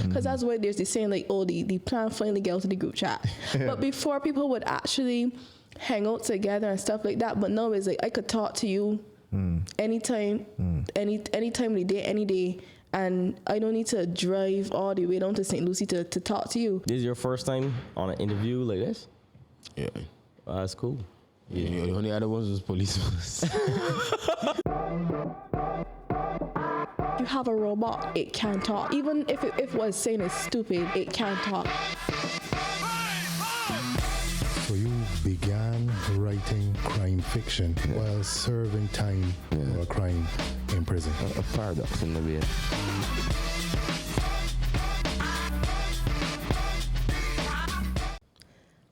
Because that's why there's this saying like, oh, the plan finally get out of the group chat. But before, people would actually hang out together and stuff like that. But now it's like I could talk to you anytime, any time of the day, any day. And I don't need to drive all the way down to St. Lucie to talk to you. This is your first time on an interview like this? Yeah. That's cool. Yeah. The only other ones was police ones. You have a robot, it can talk. Even if it was saying it's stupid, it can talk. So you began writing crime fiction while serving time for a crime in prison. A paradox in the way.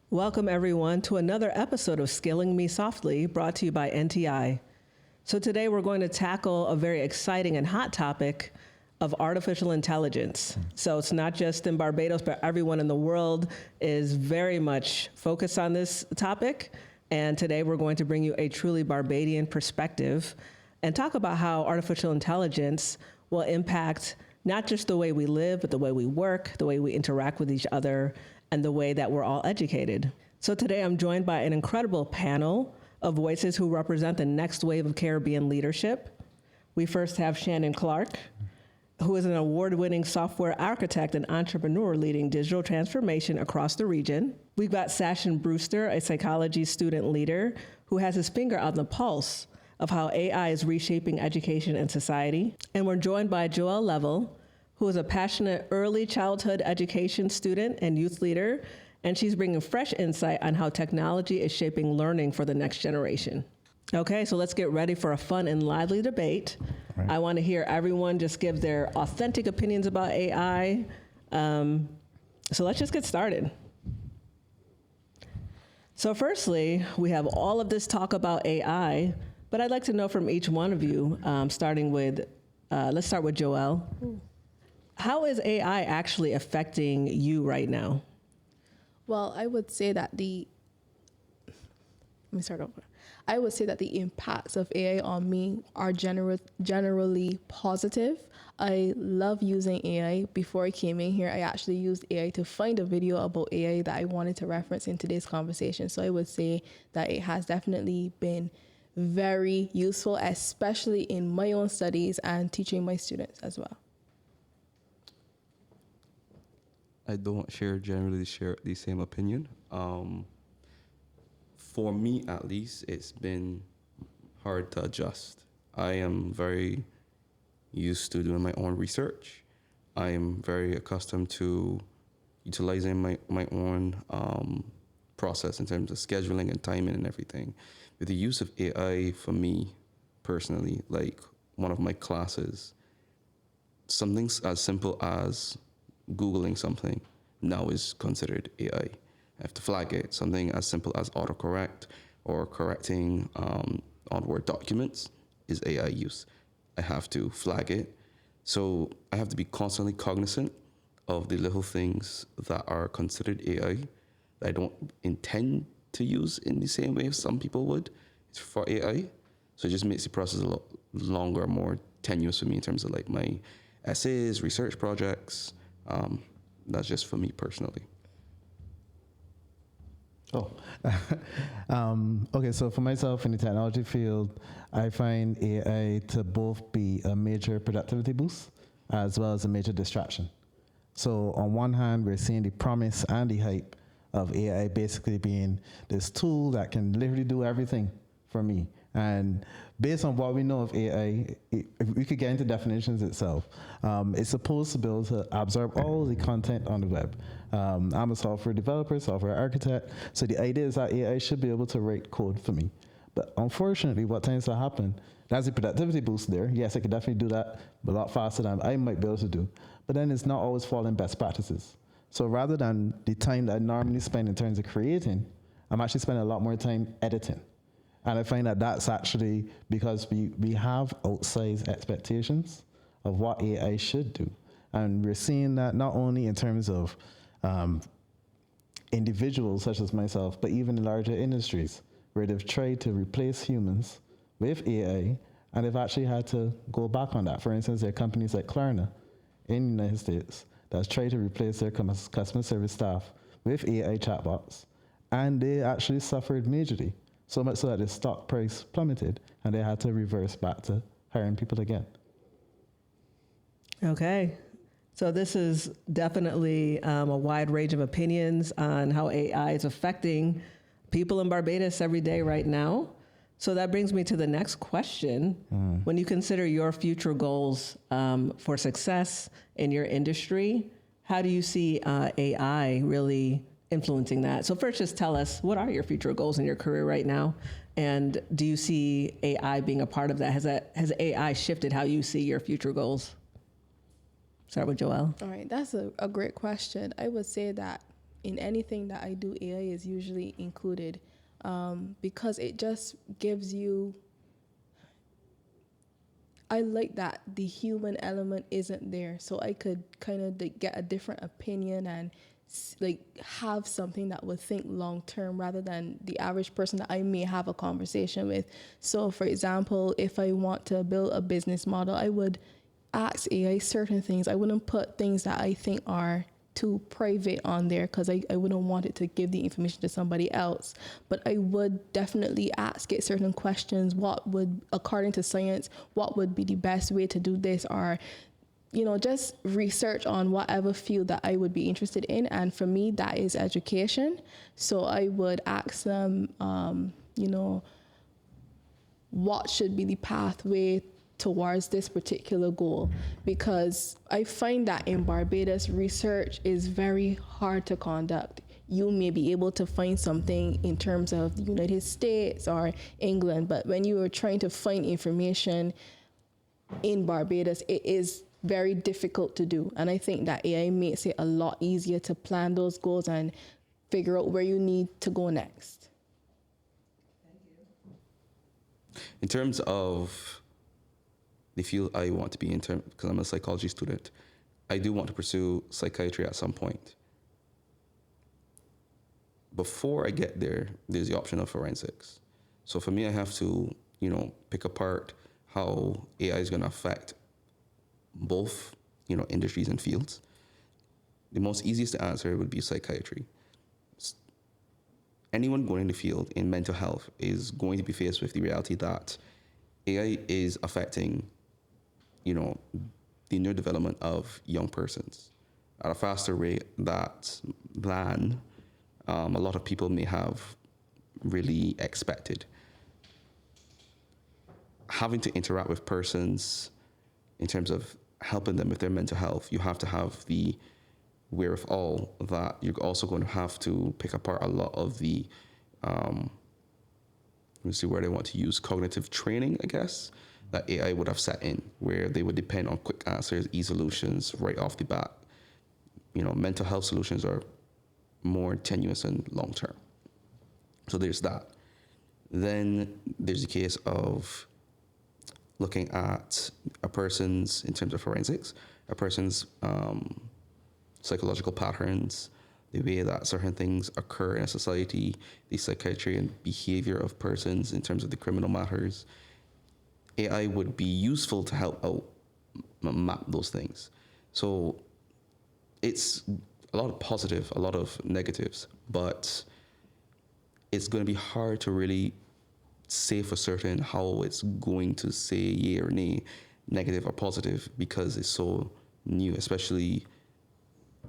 Welcome everyone to another episode of Skilling Me Softly, brought to you by NTI. So today we're going to tackle a very exciting and hot topic of artificial intelligence. So it's not just in Barbados, but everyone in the world is very much focused on this topic. And today we're going to bring you a truly Barbadian perspective and talk about how artificial intelligence will impact not just the way we live, but the way we work, the way we interact with each other, and the way that we're all educated. So today I'm joined by an incredible panel of voices who represent the next wave of Caribbean leadership. We first have Shannon Clark, who is an award-winning software architect and entrepreneur leading digital transformation across the region. We've got Sashin Brewster, a psychology student leader who has his finger on the pulse of how AI is reshaping education and society. And we're joined by Joelle Level, who is a passionate early childhood education student and youth leader, and she's bringing fresh insight on how technology is shaping learning for the next generation. Okay, so let's get ready for a fun and lively debate. Right. I want to hear everyone just give their authentic opinions about AI. So let's just get started. So firstly, we have all of this talk about AI, but I'd like to know from each one of you, starting with, let's start with Joelle. How is AI actually affecting you right now? Well, I would say that I would say that the impacts of AI on me are generally positive. I love using AI. Before I came in here, I actually used AI to find a video about AI that I wanted to reference in today's conversation. So I would say that it has definitely been very useful, especially in my own studies and teaching my students as well. I don't generally share the same opinion. For me, at least, it's been hard to adjust. I am very used to doing my own research. I am very accustomed to utilizing my own process in terms of scheduling and timing and everything. With the use of AI, for me personally, like one of my classes, something as simple as Googling something now is considered AI. I have to flag it. Something as simple as autocorrect or correcting on Word documents is AI use. I have to flag it. So I have to be constantly cognizant of the little things that are considered AI that I don't intend to use in the same way some people would. It's for AI. So it just makes the process a lot longer, more tenuous for me in terms of like my essays, research projects. That's just for me personally. Okay, so for myself in the technology field, I find AI to both be a major productivity boost as well as a major distraction. So on one hand, we're seeing the promise and the hype of AI basically being this tool that can literally do everything for me. And based on what we know of AI, if we could get into definitions itself, it's supposed to be able to absorb all the content on the web. I'm a software developer, software architect, so the idea is that AI should be able to write code for me. But unfortunately, what tends to happen, there's a productivity boost there. Yes, I could definitely do that a lot faster than I might be able to do. But then it's not always following best practices. So rather than the time that I normally spend in terms of creating, I'm actually spending a lot more time editing. And I find that that's actually because we have outsized expectations of what AI should do. And we're seeing that not only in terms of individuals such as myself, but even in larger industries where they've tried to replace humans with AI, and they've actually had to go back on that. For instance, there are companies like Klarna in the United States that's tried to replace their customer service staff with AI chatbots, and they actually suffered majorly, so much so that the stock price plummeted, and they had to reverse back to hiring people again. Okay. So this is definitely a wide range of opinions on how AI is affecting people in Barbados every day right now. So that brings me to the next question. When you consider your future goals for success in your industry, how do you see AI really influencing that? So first, just tell us, what are your future goals in your career right now? And do you see AI being a part of that? Has AI shifted how you see your future goals? Start with Joelle. All right, that's a great question. I would say that in anything that I do, AI is usually included because it just gives you. I like that the human element isn't there, so I could kind of get a different opinion and like have something that would think long term rather than the average person that I may have a conversation with. So, for example, if I want to build a business model, I would ask AI certain things. I wouldn't put things that I think are too private on there because I wouldn't want it to give the information to somebody else. But I would definitely ask it certain questions. What would, according to science, what would be the best way to do this? Or, you know, just research on whatever field that I would be interested in. And for me, that is education. So I would ask them, you know, what should be the pathway towards this particular goal, because I find that in Barbados, research is very hard to conduct. You may be able to find something in terms of the United States or England, but when you are trying to find information in Barbados, it is very difficult to do. And I think that AI makes it a lot easier to plan those goals and figure out where you need to go next. In terms of the field I want to be in, because I'm a psychology student, I do want to pursue psychiatry at some point. Before I get there, there's the option of forensics. So for me, I have to, you know, pick apart how AI is going to affect both, you know, industries and fields. The most easiest to answer would be psychiatry. Anyone going in the field in mental health is going to be faced with the reality that AI is affecting, you know, the neurodevelopment of young persons at a faster rate than a lot of people may have really expected. Having to interact with persons in terms of helping them with their mental health, you have to have the wherewithal that you're also going to have to pick apart a lot of the, let's see where they want to use cognitive training, I guess, that AI would have set in, where they would depend on quick answers, solutions right off the bat. You know, mental health solutions are more tenuous and long term. So there's that. Then there's the case of looking at a person's, in terms of forensics, a person's psychological patterns, the way that certain things occur in a society, the psychiatry and behavior of persons in terms of the criminal matters. AI would be useful to help out map those things. So it's a lot of positive, a lot of negatives, but it's going to be hard to really say for certain how it's going to say yay or nay, negative or positive, because it's so new, especially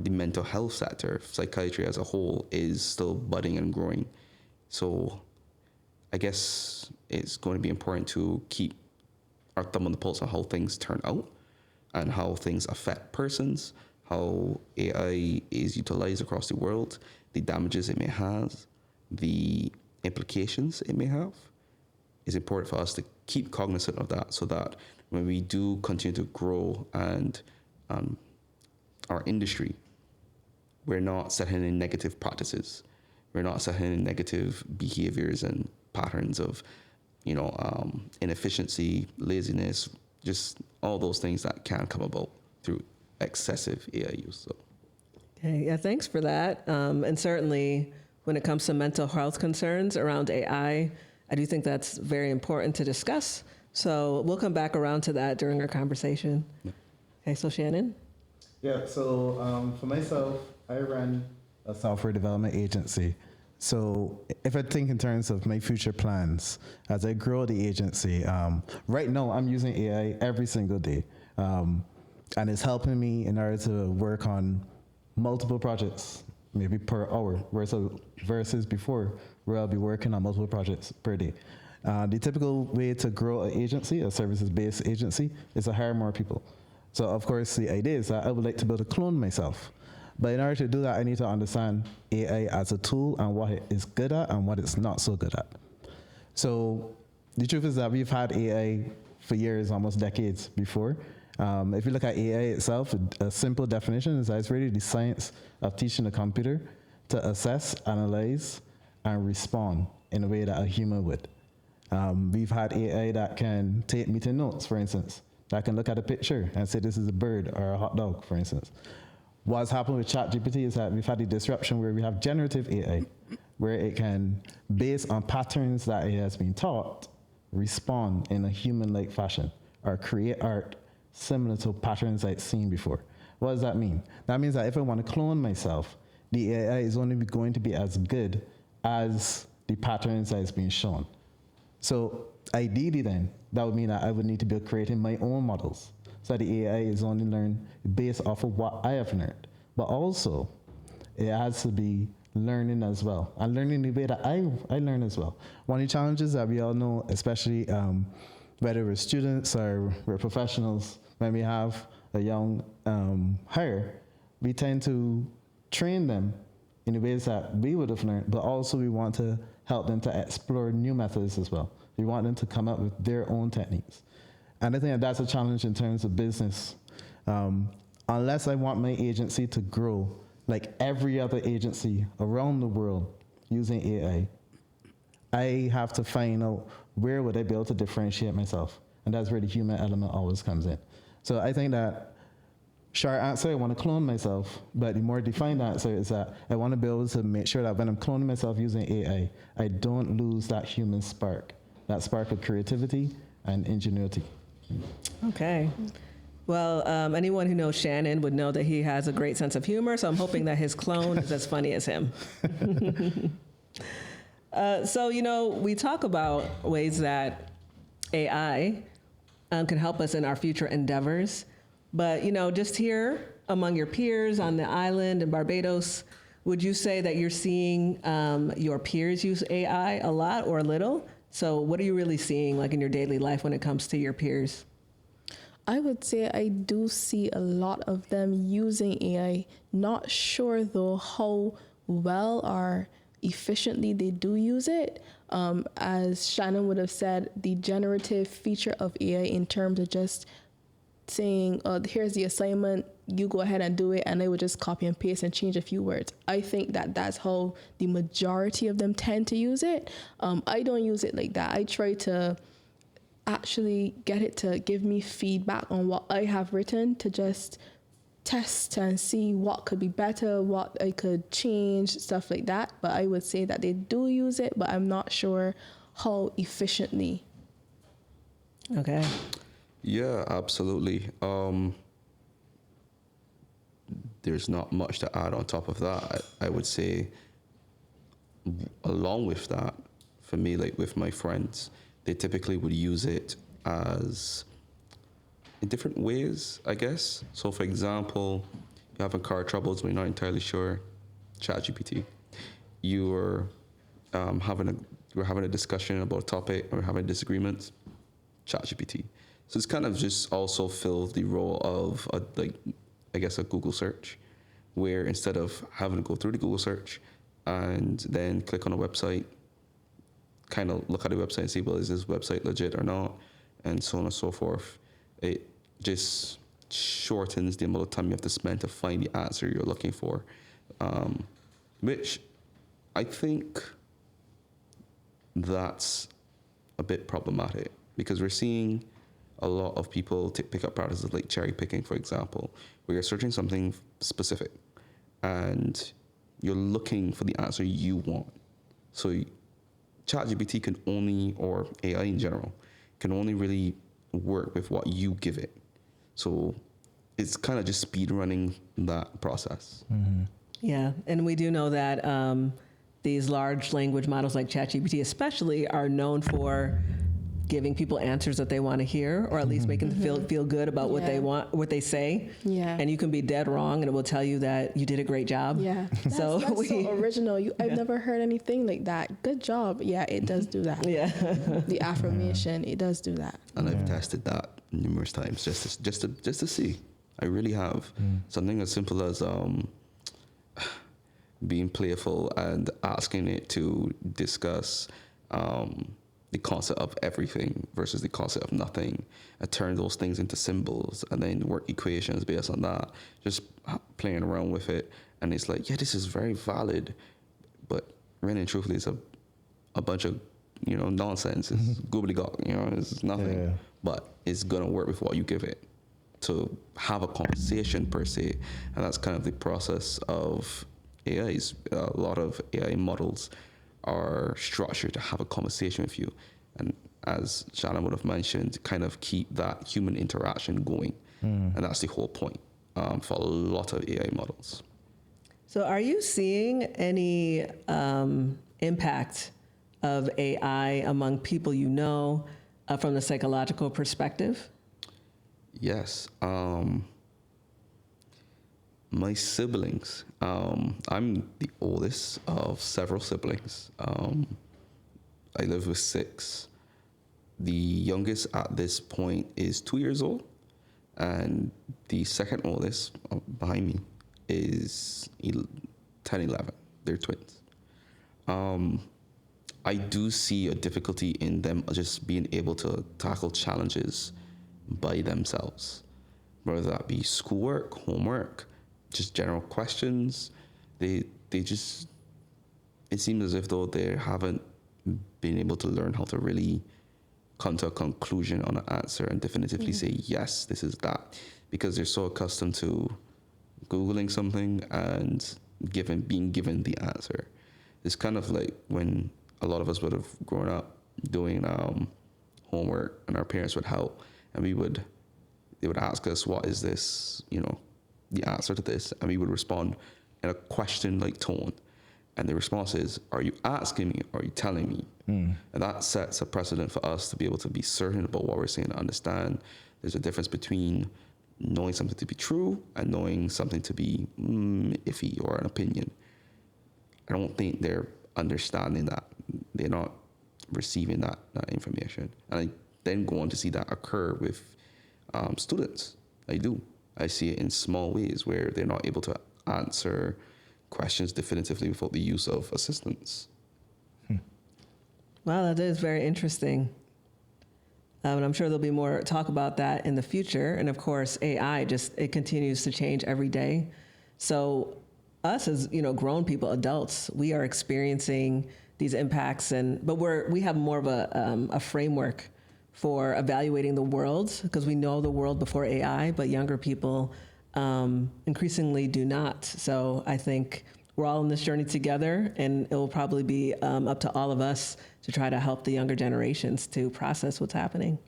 the mental health sector. Psychiatry as a whole is still budding and growing. So I guess it's going to be important to keep our thumb on the pulse on how things turn out and how things affect persons, how AI is utilized across the world, the damages it may have, the implications it may have. It's important for us to keep cognizant of that so that when we do continue to grow and our industry, we're not setting in negative practices. We're not setting in negative behaviors and patterns of, you know, inefficiency, laziness, just all those things that can come about through excessive AI use. So. Okay, yeah, thanks for that. And certainly when it comes to mental health concerns around AI, I do think that's very important to discuss. So we'll come back around to that during our conversation. Yeah. Okay, so Shannon? Yeah, so for myself, I run a software development agency. So if I think in terms of my future plans, as I grow the agency, right now I'm using AI every single day. And it's helping me in order to work on multiple projects, maybe per hour, versus before, where I'll be working on multiple projects per day. The typical way to grow an agency, a services-based agency, is to hire more people. So of course, the idea is that I would like to be able to clone myself. But in order to do that, I need to understand AI as a tool and what it is good at and what it's not so good at. So the truth is that we've had AI for years, almost decades before. If you look at AI itself, a simple definition is that it's really the science of teaching a computer to assess, analyze, and respond in a way that a human would. We've had AI that can take meeting notes, for instance, that can look at a picture and say this is a bird or a hot dog, for instance. What's happened with ChatGPT is that we've had the disruption where we have generative AI, where it can, based on patterns that it has been taught, respond in a human-like fashion or create art similar to patterns I've seen before. What does that mean? That means that if I want to clone myself, the AI is only going to be as good as the patterns that is being shown. So ideally then, that would mean that I would need to be creating my own models. So the AI is only learned based off of what I have learned. But also, it has to be learning as well. And learning the way that I learn as well. One of the challenges that we all know, especially whether we're students or we're professionals, when we have a young hire, we tend to train them in the ways that we would have learned, but also we want to help them to explore new methods as well. We want them to come up with their own techniques. And I think that that's a challenge in terms of business. Unless I want my agency to grow like every other agency around the world using AI, I have to find out where would I be able to differentiate myself. And that's where the human element always comes in. So I think that short answer, I want to clone myself, but the more defined answer is that I want to be able to make sure that when I'm cloning myself using AI, I don't lose that human spark, that spark of creativity and ingenuity. Okay. Well, anyone who knows Shannon would know that he has a great sense of humor, so I'm hoping that his clone is as funny as him. So, we talk about ways that AI can help us in our future endeavors. But, just here among your peers on the island in Barbados, would you say that you're seeing your peers use AI a lot or a little? So what are you really seeing like in your daily life when it comes to your peers? I would say I do see a lot of them using AI. Not sure though how well or efficiently they do use it. As Shannon would have said, the generative feature of AI in terms of just saying, here's the assignment, you go ahead and do it, and they would just copy and paste and change a few words. I think that that's how the majority of them tend to use it. I don't use it like that. I try to actually get it to give me feedback on what I have written to just test and see what could be better, what I could change, stuff like that. But I would say that they do use it, but I'm not sure how efficiently. Okay. Yeah, absolutely. There's not much to add on top of that. I would say, along with that, for me, like with my friends, they typically would use it as in different ways, I guess. So, for example, you're having car troubles, but you're not entirely sure. ChatGPT. You're having a discussion about a topic or having disagreements. ChatGPT. So it's kind of just also filled the role of a Google search, where instead of having to go through the Google search and then click on a website, kind of look at the website and see, well, is this website legit or not, and so on and so forth. It just shortens the amount of time you have to spend to find the answer you're looking for, which I think that's a bit problematic because we're seeing a lot of people pick up practices like cherry picking, for example, where you're searching something specific and you're looking for the answer you want. So ChatGPT can only, or AI in general, can only really work with what you give it. So it's kind of just speed running that process. Yeah, and we do know that these large language models like ChatGPT especially are known for giving people answers that they want to hear, or at least making them feel good about what they Yeah. want, what they say. Yeah. And you can be dead wrong, and it will tell you that you did a great job. Yeah, that's So so we- original. I've never heard anything like that. Good job. Yeah, it does do that. Yeah. The affirmation, it does do that. And I've tested that numerous times just to see. I really have. Something as simple as being playful and asking it to discuss the concept of everything versus the concept of nothing, and turn those things into symbols and then work equations based on that. Just playing around with it, and it's like, yeah, this is very valid, but really and truthfully, it's a bunch of nonsense. It's gobbledygook. It's nothing. Yeah. But it's gonna work with what you give it to have a conversation per se, and that's kind of the process of AIs. A lot of AI models are structured to have a conversation with you, and as Shannon would have mentioned, kind of keep that human interaction going, and that's the whole point for a lot of AI models. So are you seeing any impact of AI among people you know from the psychological perspective? Yes. My siblings. I'm the oldest of several siblings. I live with 6. The youngest at this point is 2 years old, and the second oldest behind me is 10, 11. They're twins. I do see a difficulty in them just being able to tackle challenges by themselves, whether that be schoolwork, homework, just general questions. They just, it seems as if though they haven't been able to learn how to really come to a conclusion on an answer and definitively say, yes, this is that, because they're so accustomed to Googling something and being given the answer. It's kind of like when a lot of us would have grown up doing homework, and our parents would help, and they would ask us, what is this, the answer to this, and we would respond in a question-like tone. And the response is, are you asking me or are you telling me? And that sets a precedent for us to be able to be certain about what we're saying and understand there's a difference between knowing something to be true and knowing something to be iffy or an opinion. I don't think they're understanding that. They're not receiving that information. And I then go on to see that occur with students. I do. I see it in small ways where they're not able to answer questions definitively without the use of assistance. Wow, that is very interesting. And I'm sure there'll be more talk about that in the future. And of course, AI it continues to change every day. So us as grown people, adults, we are experiencing these impacts, but we have more of a framework for evaluating the world, because we know the world before AI, but younger people increasingly do not. So I think we're all on this journey together, and it will probably be up to all of us to try to help the younger generations to process what's happening.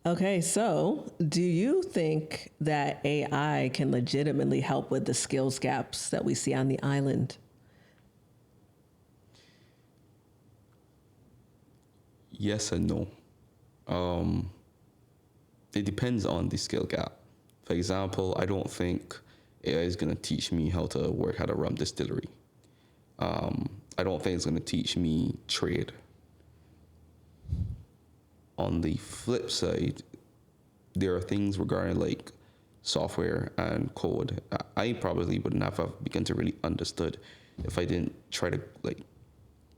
Okay, so do you think that AI can legitimately help with the skills gaps that we see on the island? Yes and no. It depends on the skill gap. For example, I don't think AI is going to teach me how to work at a rum distillery. I don't think it's going to teach me trade. On the flip side, there are things regarding like software and code I probably would never have begun to really understood if I didn't try to like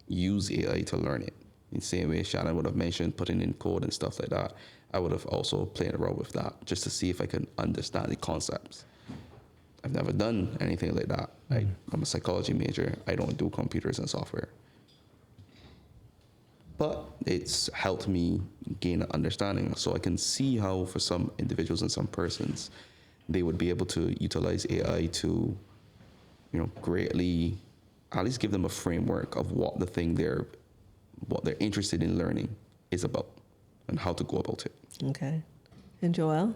use AI to learn it. In the same way Shannon would have mentioned putting in code and stuff like that, I would have also played around with that just to see if I can understand the concepts. I've never done anything like that. I'm a psychology major. I don't do computers and software. But it's helped me gain an understanding. So I can see how for some individuals and some persons, they would be able to utilize AI to, greatly at least give them a framework of what they're interested in learning is about and how to go about it. Okay. And Joelle?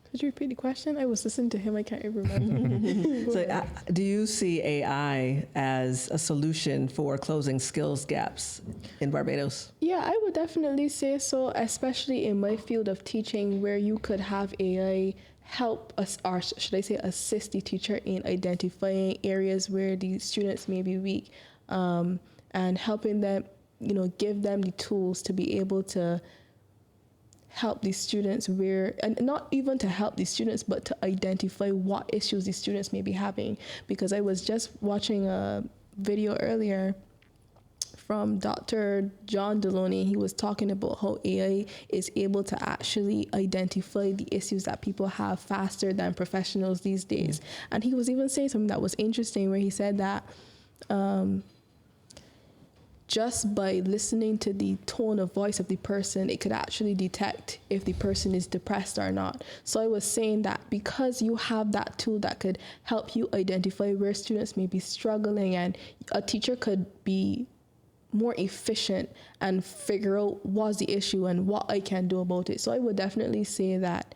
Could you repeat the question? I was listening to him. I can't remember. So, do you see AI as a solution for closing skills gaps in Barbados? Yeah, I would definitely say so, especially in my field of teaching, where you could have AI help us, or should I say assist the teacher in identifying areas where the students may be weak, and helping them, give them the tools to be able to help the students and not even to help the students, but to identify what issues the students may be having. Because I was just watching a video earlier from Dr. John Deloney. He was talking about how AI is able to actually identify the issues that people have faster than professionals these days. And he was even saying something that was interesting, where he said that just by listening to the tone of voice of the person, it could actually detect if the person is depressed or not. So I was saying that because you have that tool that could help you identify where students may be struggling, and a teacher could be more efficient and figure out what's the issue and what I can do about it. So I would definitely say that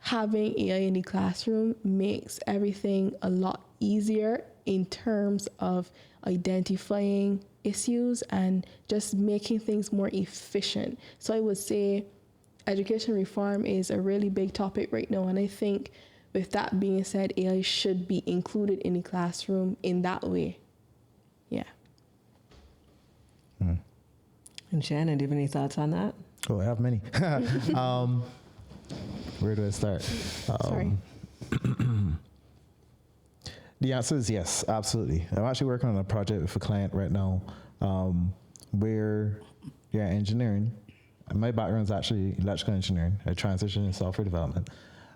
having AI in the classroom makes everything a lot easier in terms of identifying issues and just making things more efficient. So I would say education reform is a really big topic right now, and I think with that being said, AI should be included in the classroom in that way. Yeah. And Shannon, do you have any thoughts on that? Oh, I have many. Where do I start? Sorry. The answer is yes, absolutely. I'm actually working on a project with a client right now where, engineering. My background is actually electrical engineering. I transitioned in software development.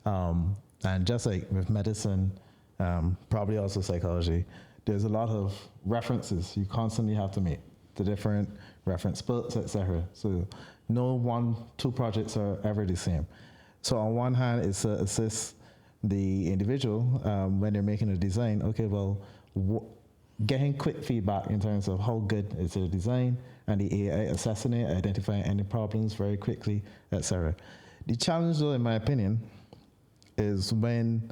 And just like with medicine, probably also psychology, there's a lot of references you constantly have to make to different reference books, etc. So no 2 projects are ever the same. So on one hand, it's to assist the individual when they're making a design. Okay, well, getting quick feedback in terms of how good is the design, and the AI assessing it, identifying any problems very quickly, etc. The challenge, though, in my opinion, is when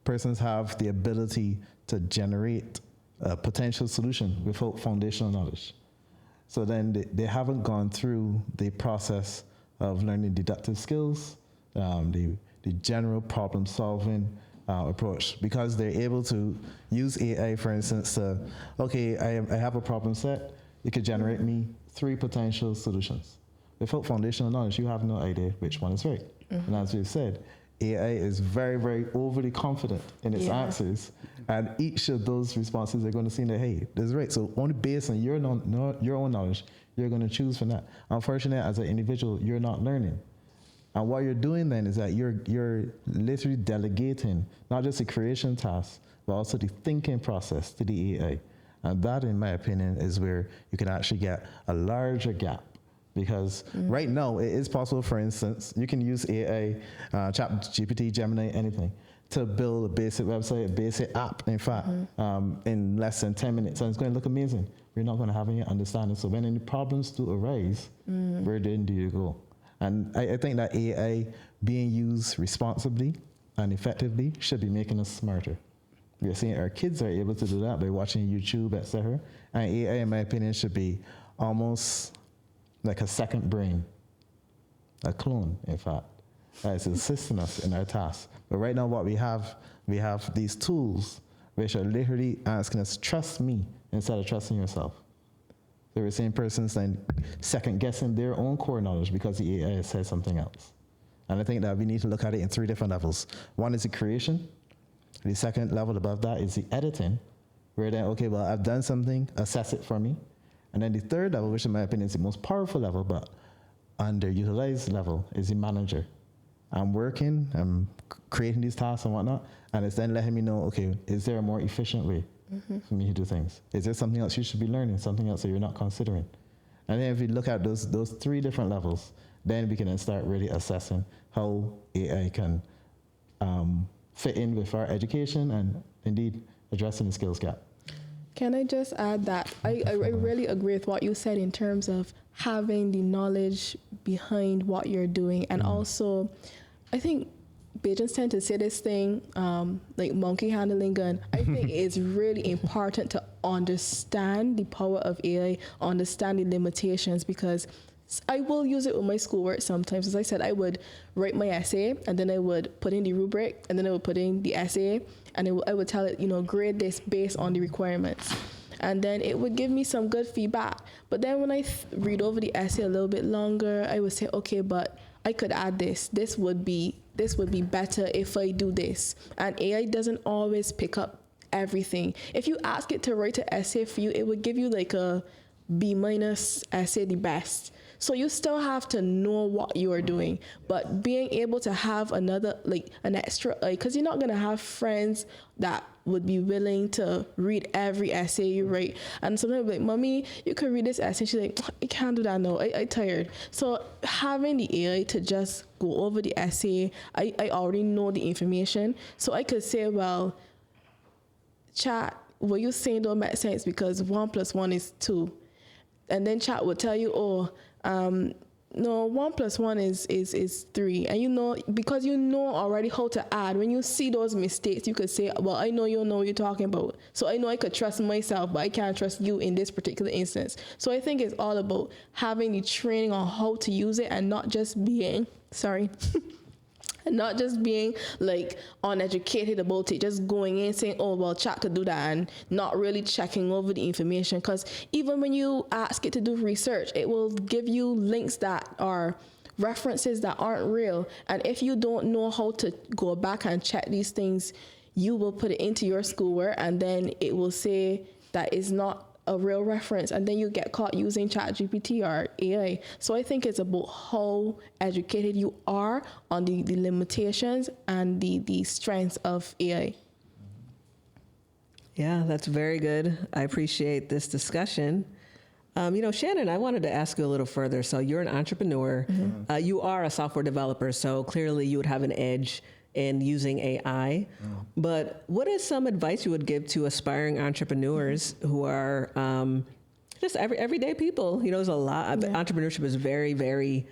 persons have the ability to generate a potential solution without foundational knowledge. So then they haven't gone through the process of learning deductive skills, the general problem solving approach, because they're able to use AI, for instance, to, okay, I have a problem set, it could generate me 3 potential solutions. Without foundational knowledge, you have no idea which one is right. And as we've said, AI is very, very overly confident in its answers, and each of those responses are going to seem that, hey, this is right. So only based on your own knowledge, you're going to choose from that. Unfortunately, as an individual, you're not learning. And what you're doing then is that you're literally delegating not just the creation task, but also the thinking process to the AI. And that, in my opinion, is where you can actually get a larger gap. Because right now, it is possible, for instance, you can use AI, ChatGPT, Gemini, anything, to build a basic website, a basic app, in fact, in less than 10 minutes. And it's going to look amazing. We're not going to have any understanding. So when any problems do arise, where then do you go? And I think that AI being used responsibly and effectively should be making us smarter. We're seeing our kids are able to do that by watching YouTube, etc. And AI, in my opinion, should be almost like a second brain, a clone, in fact, that is assisting us in our tasks. But right now, what we have these tools which are literally asking us, trust me, instead of trusting yourself. So we're seeing persons then second guessing their own core knowledge because the AI said something else. And I think that we need to look at it in 3 different levels. One is the creation. The second level above that is the editing, where then, okay, well, I've done something, assess it for me. And then the third level, which in my opinion is the most powerful level, but underutilized level, is the manager. I'm working, I'm creating these tasks and whatnot, and it's then letting me know, okay, is there a more efficient way for me to do things? Is there something else you should be learning, something else that you're not considering? And then if we look at those 3 different levels, then we can then start really assessing how AI can fit in with our education and indeed addressing the skills gap. Can I just add that I really agree with what you said in terms of having the knowledge behind what you're doing. And also, I think Bajans tend to say this thing, like monkey handling gun. I think it's really important to understand the power of AI, understand the limitations, because I will use it with my schoolwork sometimes. As I said, I would write my essay, and then I would put in the rubric, and then I would put in the essay, and I would tell it, grade this based on the requirements. And then it would give me some good feedback. But then when I read over the essay a little bit longer, I would say, okay, but I could add this. This would be better if I do this. And AI doesn't always pick up everything. If you ask it to write an essay for you, it would give you like a B- essay, the best. So you still have to know what you are doing, but being able to have another, like an extra, because you're not going to have friends that would be willing to read every essay you write. And sometimes like, mommy, you could read this essay. She's like, I can't do that now. I tired. So having the AI to just go over the essay, I already know the information. So I could say, well, chat, what you're saying don't make sense because 1 + 1 is 2. And then chat would tell you, no, 1 + 1 is 3. And because you know already how to add, when you see those mistakes, you could say, well, I know you know what you're talking about. So I know I could trust myself, but I can't trust you in this particular instance. So I think it's all about having the training on how to use it and not just being, not just being like uneducated about it, just going in saying, oh, well, chat could do that, and not really checking over the information. Because even when you ask it to do research, it will give you links that are references that aren't real. And if you don't know how to go back and check these things, you will put it into your schoolwork, and then it will say that it's not a real reference, and then you get caught using ChatGPT or AI. So I think it's about how educated you are on the limitations and the strengths of AI. Yeah, that's very good. I appreciate this discussion. Shannon, I wanted to ask you a little further. So you're an entrepreneur. Mm-hmm. You are a software developer, so clearly you would have an edge in using AI. But what is some advice you would give to aspiring entrepreneurs who are just everyday people? There's a lot. Entrepreneurship is very, very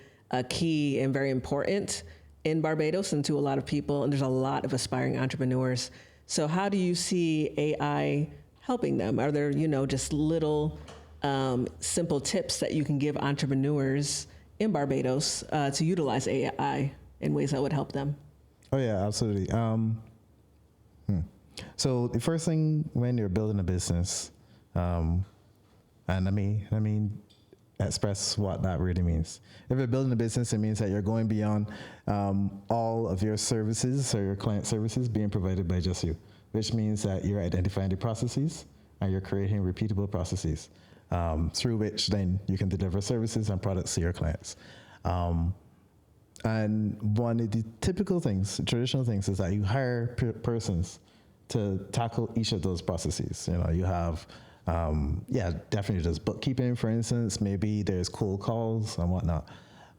key and very important in Barbados and to a lot of people. And there's a lot of aspiring entrepreneurs. So how do you see AI helping them? Are there, just little simple tips that you can give entrepreneurs in Barbados to utilize AI in ways that would help them? Oh yeah, absolutely. So the first thing when you're building a business, and let me express what that really means. If you're building a business, it means that you're going beyond all of your services or your client services being provided by just you, which means that you're identifying the processes and you're creating repeatable processes through which then you can deliver services and products to your clients. And one of the typical things, traditional things, is that you hire persons to tackle each of those processes. You have, definitely just bookkeeping, for instance. Maybe there's cold calls and whatnot.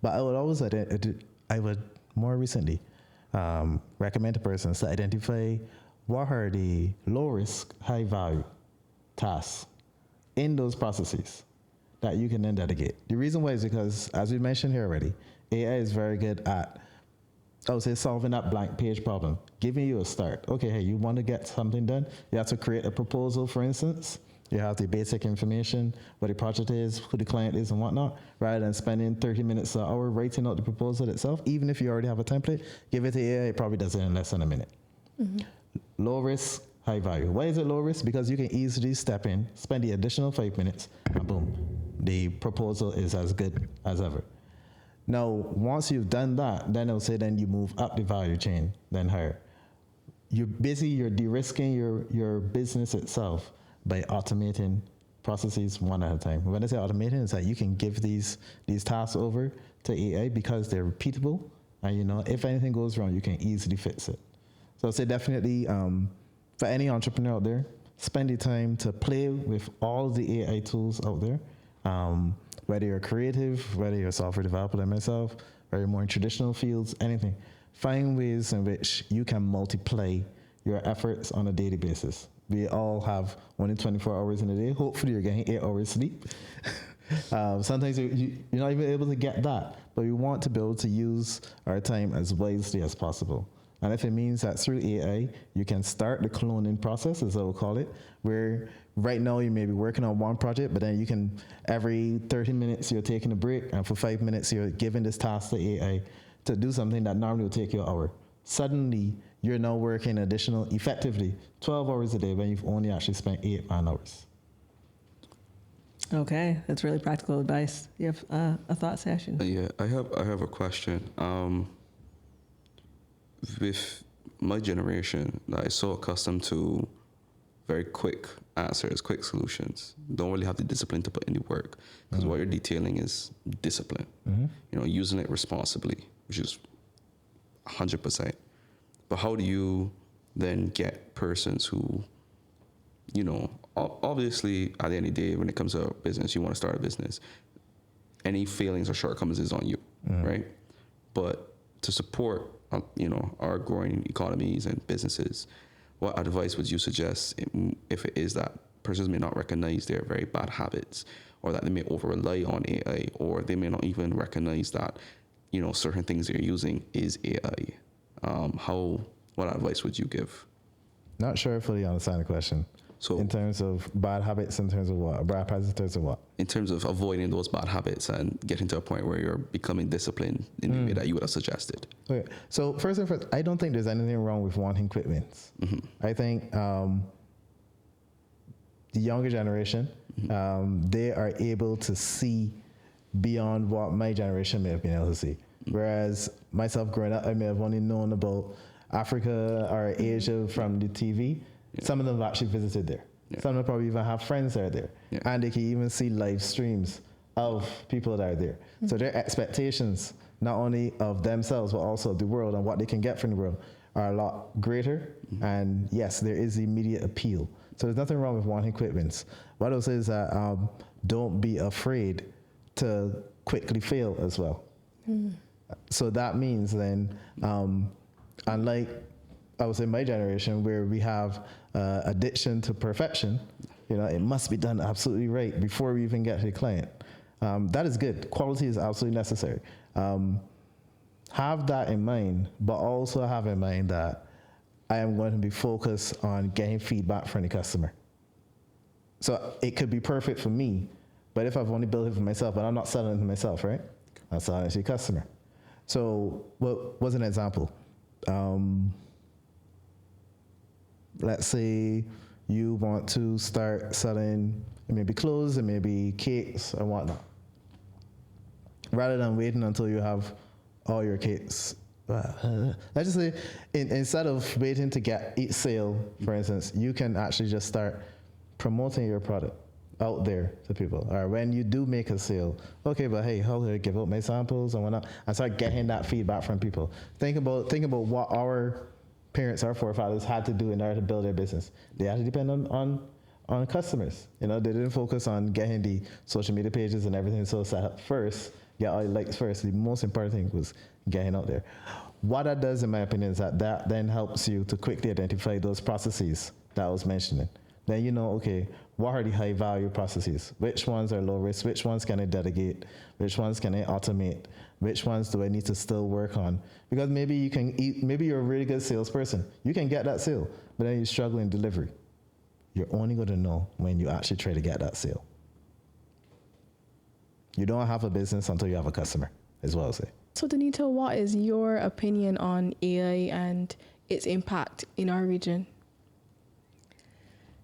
But I would always, more recently recommend to persons to identify what are the low risk, high value tasks in those processes that you can then delegate. The reason why is because, as we mentioned here already, AI is very good at, I would say, solving that blank page problem, giving you a start. Okay, hey, you want to get something done? You have to create a proposal, for instance. You have the basic information, what the project is, who the client is, and whatnot, rather than spending 30 minutes an hour writing out the proposal itself. Even if you already have a template, give it to AI, it probably does it in less than a minute. Mm-hmm. Low risk, high value. Why is it low risk? Because you can easily step in, spend the additional 5 minutes, and boom, the proposal is as good as ever. Now, once you've done that, then it'll say then you move up the value chain, then higher. You're de-risking your business itself by automating processes one at a time. When I say automating, it's that you can give these tasks over to AI because they're repeatable, and if anything goes wrong, you can easily fix it. So I'll say definitely, for any entrepreneur out there, spend the time to play with all the AI tools out there. Whether you're creative, whether you're a software developer like myself, or you're more in traditional fields, anything. Find ways in which you can multiply your efforts on a daily basis. We all have only 24 hours in a day. Hopefully you're getting 8 hours sleep. Sometimes you're not even able to get that, but we want to be able to use our time as wisely as possible. And if it means that through AI, you can start the cloning process, as I will call it, where right now you may be working on one project, but then you can, every 30 minutes, you're taking a break, and for 5 minutes, you're giving this task to AI to do something that normally would take you an hour. Suddenly, you're now working additional, effectively, 12 hours a day when you've only actually spent 8 man hours. Okay, that's really practical advice. You have a thought, Session? Yeah, I have a question. With my generation, that is so accustomed to very quick answers, quick solutions. Don't really have the discipline to put in the work, because what you're detailing is discipline. You know, using it responsibly, which is 100%. But how do you then get persons who, you know, obviously at the end of the day, when it comes to a business, you want to start a business, any failings or shortcomings is on you, right? But to support, you know, our growing economies and businesses, what advice would you suggest if it is that persons may not recognize their very bad habits, or that they may over rely on AI, or they may not even recognize that, you know, certain things they're using is AI? What advice would you give? Not sure I fully understand the question. So in terms of bad habits, in terms of what? Bad habits in terms of what? In terms of avoiding those bad habits and getting to a point where you're becoming disciplined in the way that you would have suggested. Okay. So first and first, I don't think there's anything wrong with wanting quick wins. I think the younger generation, they are able to see beyond what my generation may have been able to see. Whereas myself growing up, I may have only known about Africa or Asia from the TV. Some of them have actually visited there. Some of them probably even have friends that are there. And they can even see live streams of people that are there. So their expectations, not only of themselves, but also of the world and what they can get from the world, are a lot greater. And yes, there is immediate appeal. So there's nothing wrong with wanting quick wins. What I'll say is that don't be afraid to quickly fail as well. So that means then, unlike, I would say, my generation, where we have addiction to perfection, you know, it must be done absolutely right before we even get to the client. That is good. Quality is absolutely necessary. Have that in mind, but also have in mind that I am going to be focused on getting feedback from the customer. So it could be perfect for me, but if I've only built it for myself, but I'm not selling it to myself, right? I'm selling it to the customer. So what was an example? Let's say you want to start selling, it may be clothes, it may be cakes or whatnot. Rather than waiting until you have all your cakes, let's just say, instead of waiting to get each sale, for instance, you can actually just start promoting your product out there to people. Or when you do make a sale, okay, but hey, how do I give out my samples and whatnot? And start getting that feedback from people. Think about what our parents, our forefathers had to do in order to build their business. They had to depend on customers. You know, they didn't focus on getting the social media pages and everything so set up first, get all the likes first. The most important thing was getting out there. What that does, in my opinion, is that then helps you to quickly identify those processes that I was mentioning. Then you know, okay, what are the high value processes? Which ones are low risk? Which ones can I delegate? Which ones can I automate? Which ones do I need to still work on? Because maybe you're a really good salesperson. You can get that sale, but then you struggle in delivery. You're only going to know when you actually try to get that sale. You don't have a business until you have a customer, is what I'll say. So Danita, what is your opinion on AI and its impact in our region?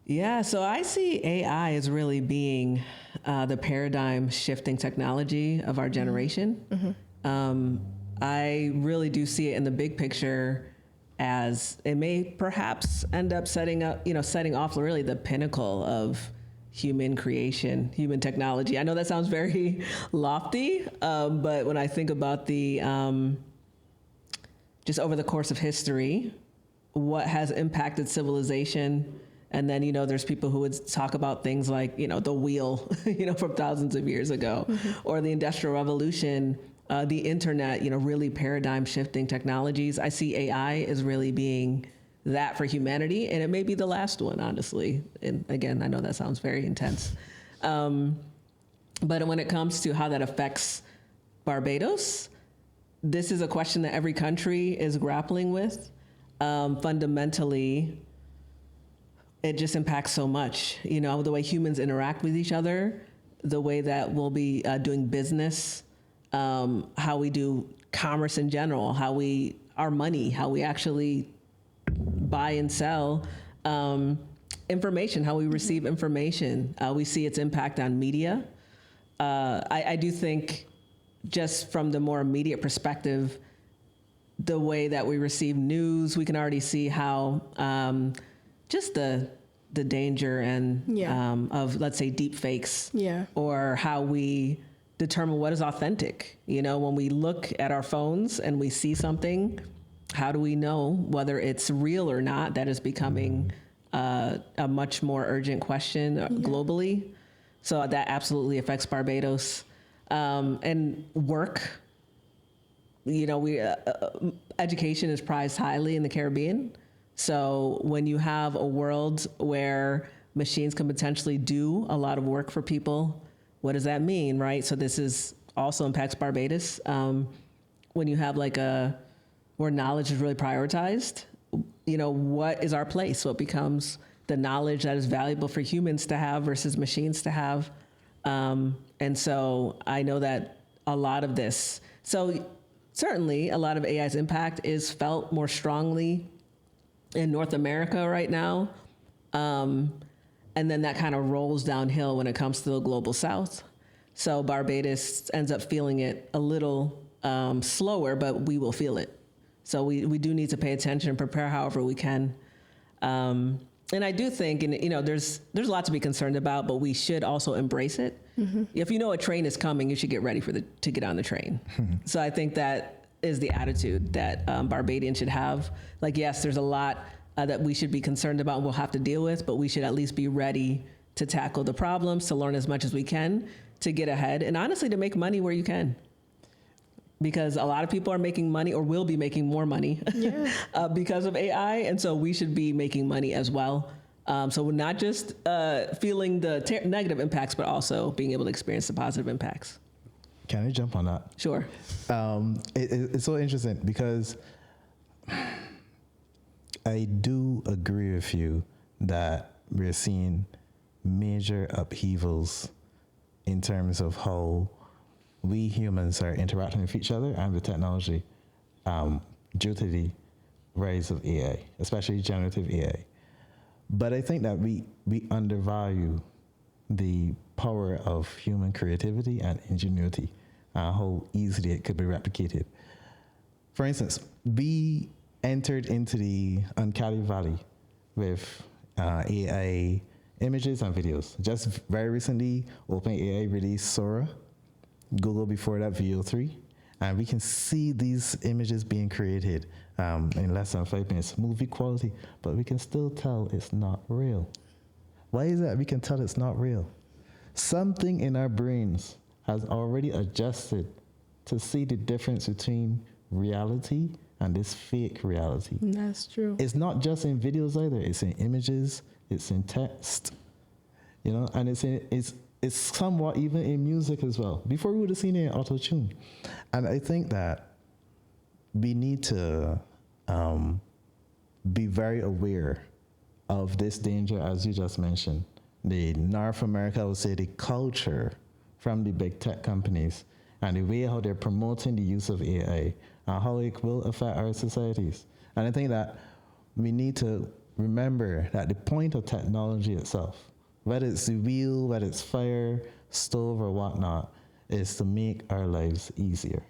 Yeah, so I see AI as really being the paradigm shifting technology of our generation. I really do see it in the big picture as it may perhaps end up setting off really the pinnacle of human creation, human technology. I know that sounds very lofty, but when I think about the just over the course of history, what has impacted civilization. And then, there's people who would talk about things like, the wheel, from thousands of years ago, or the Industrial Revolution, the internet, really paradigm shifting technologies. I see AI as really being that for humanity, and it may be the last one, honestly. And again, I know that sounds very intense. But when it comes to how that affects Barbados, this is a question that every country is grappling with. Fundamentally, it just impacts so much. You know, the way humans interact with each other, the way that we'll be doing business, how we do commerce in general, our money, how we actually buy and sell information, how we receive information. We see its impact on media. I do think, just from the more immediate perspective, the way that we receive news, we can already see how just the danger and of, let's say, deep fakes, or how we determine what is authentic. You know, when we look at our phones and we see something, how do we know whether it's real or not? That is becoming a much more urgent question globally. So that absolutely affects Barbados. And work, you know, education is prized highly in the Caribbean. So when you have a world where machines can potentially do a lot of work for people, what does that mean, right? So this is also impacts Barbados. When you have where knowledge is really prioritized, you know, what is our place? What becomes the knowledge that is valuable for humans to have versus machines to have? And so I know that a lot of this, so certainly a lot of AI's impact is felt more strongly in North America right now. And then that kind of rolls downhill when it comes to the global South. So Barbados ends up feeling it a little slower, but we will feel it. So we do need to pay attention and prepare however we can. And I do think, and you know, there's a lot to be concerned about, but we should also embrace it. If you know a train is coming, you should get ready to get on the train. So I think that is the attitude that Barbadians should have. Like, yes, there's a lot that we should be concerned about and we'll have to deal with, but we should at least be ready to tackle the problems, to learn as much as we can, to get ahead, and honestly, to make money where you can. Because a lot of people are making money or will be making more money because of AI. And so we should be making money as well. So we're not just feeling the negative impacts, but also being able to experience the positive impacts. Can I jump on that? Sure. It's so interesting because I do agree with you that we're seeing major upheavals in terms of how we humans are interacting with each other and with technology due to the rise of AI, especially generative AI. But I think that we undervalue the power of human creativity and ingenuity, how easily it could be replicated. For instance, we entered into the uncanny valley with AI images and videos. Just very recently, OpenAI released Sora, Google before that VO3, and we can see these images being created in less than 5 minutes, movie quality, but we can still tell it's not real. Why is that we can tell it's not real? Something in our brains has already adjusted to see the difference between reality and this fake reality. That's true. It's not just in videos either, it's in images, it's in text, you know, and it's somewhat even in music as well. Before we would have seen it in auto-tune. And I think that we need to be very aware of this danger, as you just mentioned. The North America, I would say the culture from the big tech companies and the way how they're promoting the use of AI and how it will affect our societies. And I think that we need to remember that the point of technology itself, whether it's the wheel, whether it's fire, stove, or whatnot, is to make our lives easier.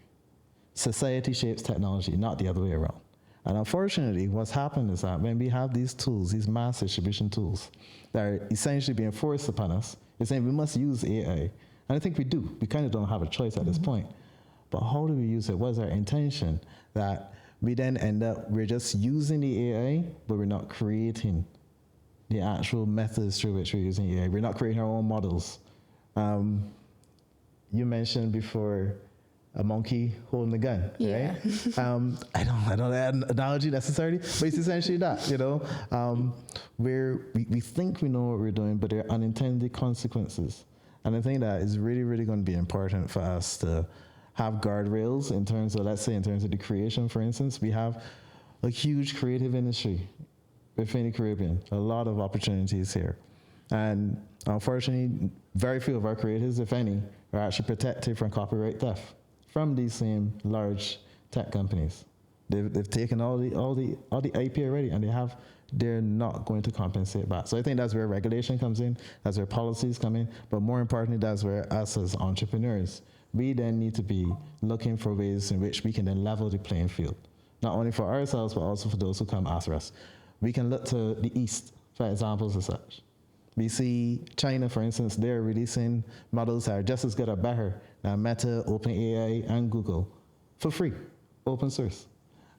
Society shapes technology, not the other way around. And unfortunately, what's happened is that when we have these tools, these mass distribution tools, that are essentially being forced upon us, it's saying we must use AI. And I think we do. We kind of don't have a choice at this point. But how do we use it? What is our intention? That we then end up, we're just using the AI, but we're not creating the actual methods through which we're using AI. We're not creating our own models. You mentioned before a monkey holding a gun, Yeah. right? I don't know that analogy necessarily, but it's essentially that, where we think we know what we're doing, but there are unintended consequences. And I think that is really, really going to be important for us to have guardrails in terms of, let's say, in terms of the creation, for instance. We have a huge creative industry within the Caribbean, a lot of opportunities here. And unfortunately, very few of our creators, if any, are actually protected from copyright theft from these same large tech companies. They've taken all the IP already, and they're not going to compensate back. So I think that's where regulation comes in, that's where policies come in, but more importantly, that's where us as entrepreneurs, we then need to be looking for ways in which we can then level the playing field, not only for ourselves, but also for those who come after us. We can look to the East for examples as such. We see China, for instance, they're releasing models that are just as good or better than Meta, OpenAI, and Google for free, open source.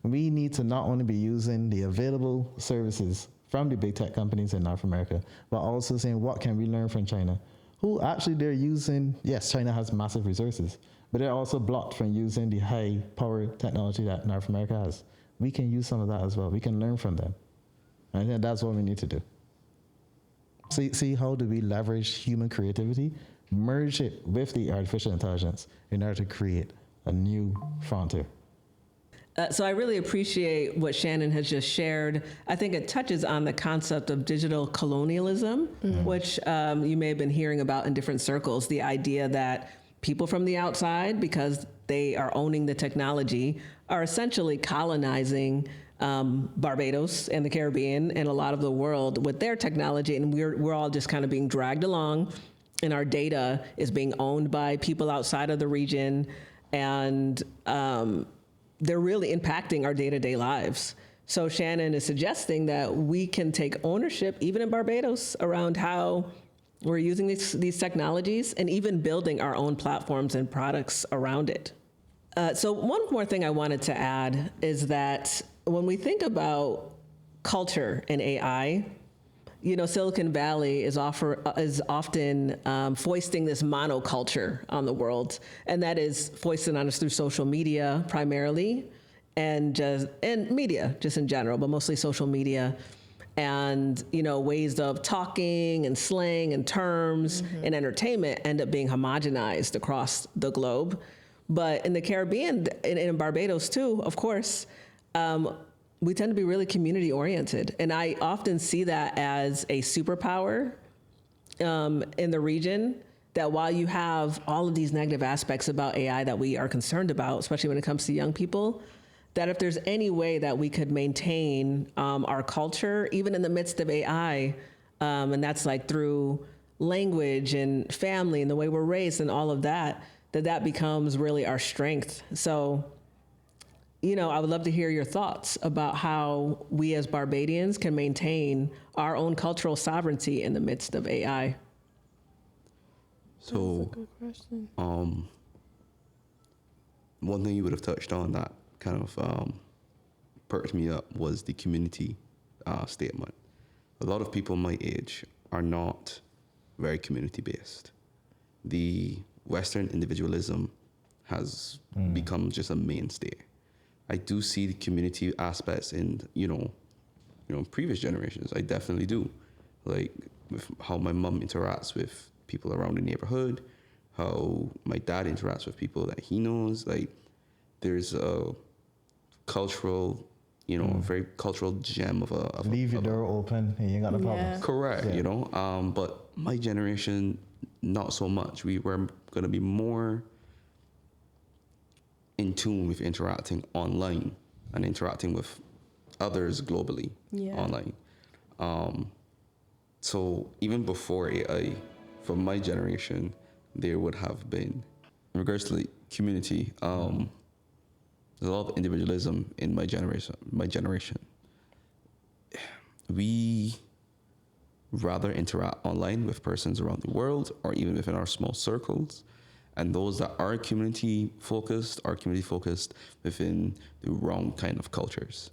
We need to not only be using the available services from the big tech companies in North America, but also saying, what can we learn from China? Who actually they're using, yes, China has massive resources, but they're also blocked from using the high power technology that North America has. We can use some of that as well. We can learn from them. And I think that's what we need to do. See how do we leverage human creativity, merge it with the artificial intelligence in order to create a new frontier. So I really appreciate what Shannon has just shared. I think it touches on the concept of digital colonialism, which you may have been hearing about in different circles, the idea that people from the outside, because they are owning the technology, are essentially colonizing Barbados and the Caribbean and a lot of the world with their technology, and we're all just kind of being dragged along, and our data is being owned by people outside of the region, and they're really impacting our day-to-day lives. So Shannon is suggesting that we can take ownership, even in Barbados, around how we're using these technologies and even building our own platforms and products around it. So one more thing I wanted to add is that when we think about culture and AI, Silicon Valley is often foisting this monoculture on the world, and that is foisted on us through social media primarily, and media just in general, but mostly social media, and ways of talking and slang and terms and entertainment end up being homogenized across the globe. But in the Caribbean and in Barbados too, of course, we tend to be really community oriented. And I often see that as a superpower in the region, that while you have all of these negative aspects about AI that we are concerned about, especially when it comes to young people, that if there's any way that we could maintain our culture, even in the midst of AI, and that's like through language and family and the way we're raised and all of that, that becomes really our strength. So, I would love to hear your thoughts about how we as Barbadians can maintain our own cultural sovereignty in the midst of AI. So, That's a good question. one thing you would have touched on that kind of perked me up was the community statement. A lot of people my age are not very community-based. The Western individualism has become just a mainstay. I do see the community aspects in, previous generations. I definitely do. Like with how my mom interacts with people around the neighborhood, how my dad interacts with people that he knows. Like there's a cultural, very cultural gem of a Leave your door open and you ain't got no problems. Correct, Yeah. but my generation, not so much. We were going to be more in tune with interacting online and interacting with others globally online. So even before AI, for my generation, there would have been, in regards to the community, there's a lot of individualism in my generation. We rather interact online with persons around the world or even within our small circles. And those that are community focused within the wrong kind of cultures.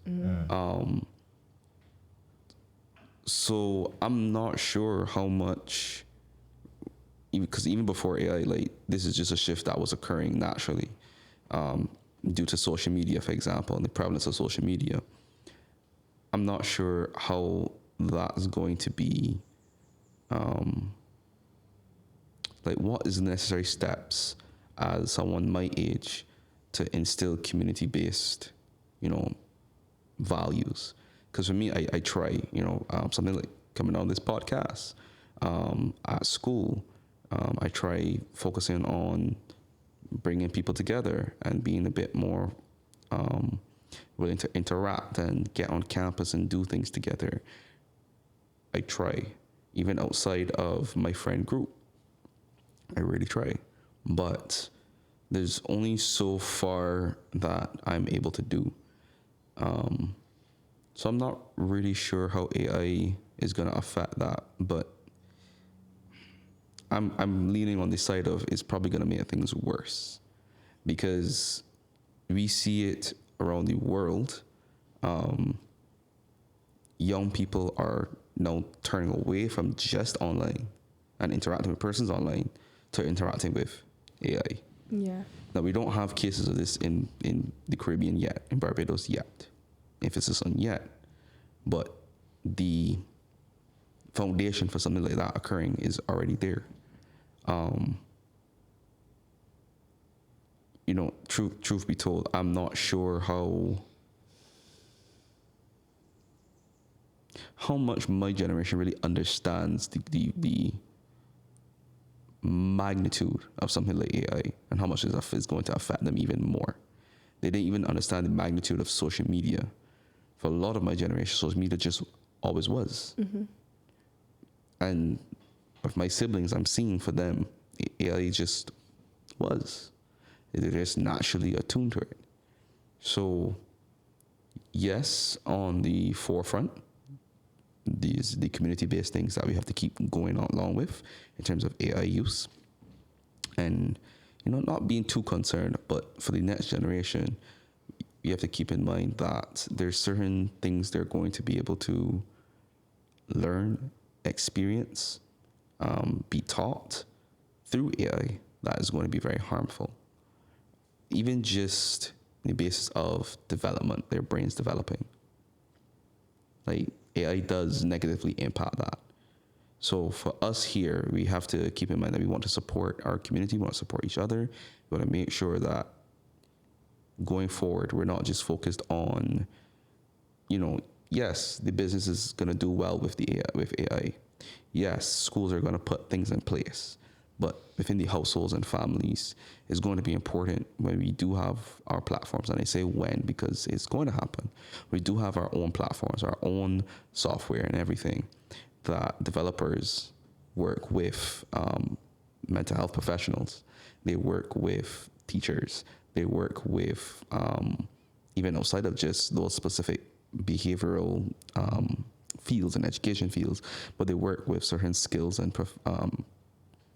So I'm not sure how much, because even before AI, like this is just a shift that was occurring naturally. due to social media, for example, and the prevalence of social media. I'm not sure how that's going to be, like what is the necessary steps as someone my age to instill community-based, values. Because for me, I try, something like coming on this podcast, at school, I try focusing on bringing people together and being a bit more willing to interact and get on campus and do things together. I try, even outside of my friend group. I really try. But there's only so far that I'm able to do. So I'm not really sure how AI is going to affect that, but I'm leaning on the side of it's probably going to make things worse, because we see it around the world. Young people are now turning away from just online and interacting with persons online to interacting with AI. Yeah. Now, we don't have cases of this in the Caribbean yet, in Barbados yet. Emphasis on yet. But the foundation for something like that occurring is already there. Truth be told, I'm not sure how much my generation really understands the magnitude of something like AI and how much is going to affect them even more. They didn't even understand the magnitude of social media. For a lot of my generation, social media just always was. Mm-hmm. And with my siblings, I'm seeing for them, AI just was. They're just naturally attuned to it. So, yes, on the forefront, the community-based things that we have to keep going along with in terms of AI use. And, not being too concerned, but for the next generation, you have to keep in mind that there's certain things they're going to be able to learn, experience, be taught through AI that is going to be very harmful. Even just the basis of development, their brains developing. Like, AI does negatively impact that. So for us here, we have to keep in mind that we want to support our community, we want to support each other. We want to make sure that going forward, we're not just focused on, yes, the business is going to do well with AI. Yes, schools are going to put things in place. But within the households and families, it's going to be important when we do have our platforms. And I say when, because it's going to happen. We do have our own platforms, our own software and everything, that developers work with mental health professionals. They work with teachers. They work with, even outside of just those specific behavioral fields and education fields, but they work with certain skills and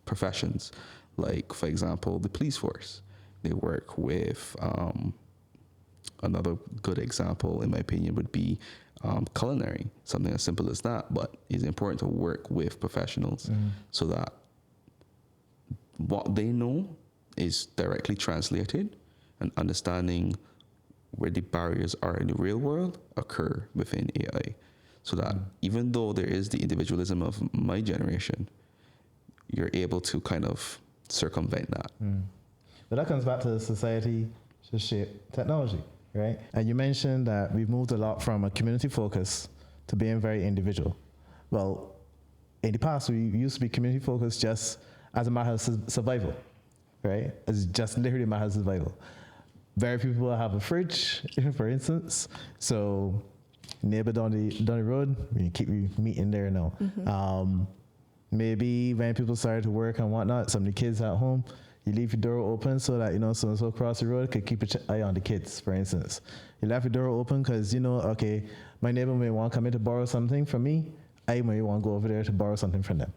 professions, like, for example, the police force. They work with, another good example, in my opinion, would be culinary, something as simple as that, but it's important to work with professionals so that what they know is directly translated, and understanding where the barriers are in the real world occur within AI. So that even though there is the individualism of my generation, you're able to kind of circumvent that. But that comes back to the society to shape technology, right? And you mentioned that we've moved a lot from a community focus to being very individual. Well, in the past, we used to be community focused just as a matter of survival, right? It's just literally a matter of survival. Very few people have a fridge, for instance. So neighbor down the road, we keep meeting there now. Maybe when people started to work and whatnot, some of the kids at home, you leave your door open so that, so-and-so across the road could keep an eye on the kids, for instance. You left your door open because, okay, my neighbor may want to come in to borrow something from me. I may want to go over there to borrow something from them.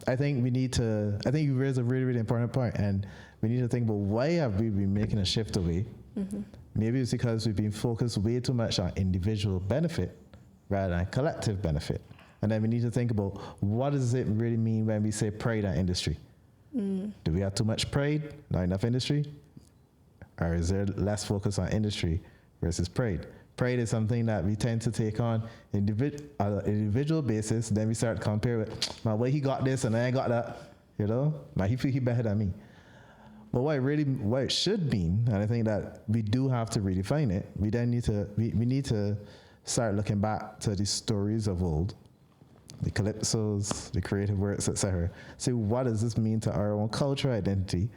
I think you raised a really, really important point, and we need to think about why have we been making a shift away. Maybe it's because we've been focused way too much on individual benefit rather than collective benefit. And then we need to think about what does it really mean when we say pride in industry? Do we have too much pride, not enough industry? or is there less focus on industry versus pride? Pride is something that we tend to take on individual basis. Then we start to compare with, man, well, he got this and I ain't got that. You know, man, he feel he better than me. But what it should mean, and I think that we do have to redefine it. We then need to start looking back to the stories of old, the calypsos, the creative works, etc. See, what does this mean to our own cultural identity?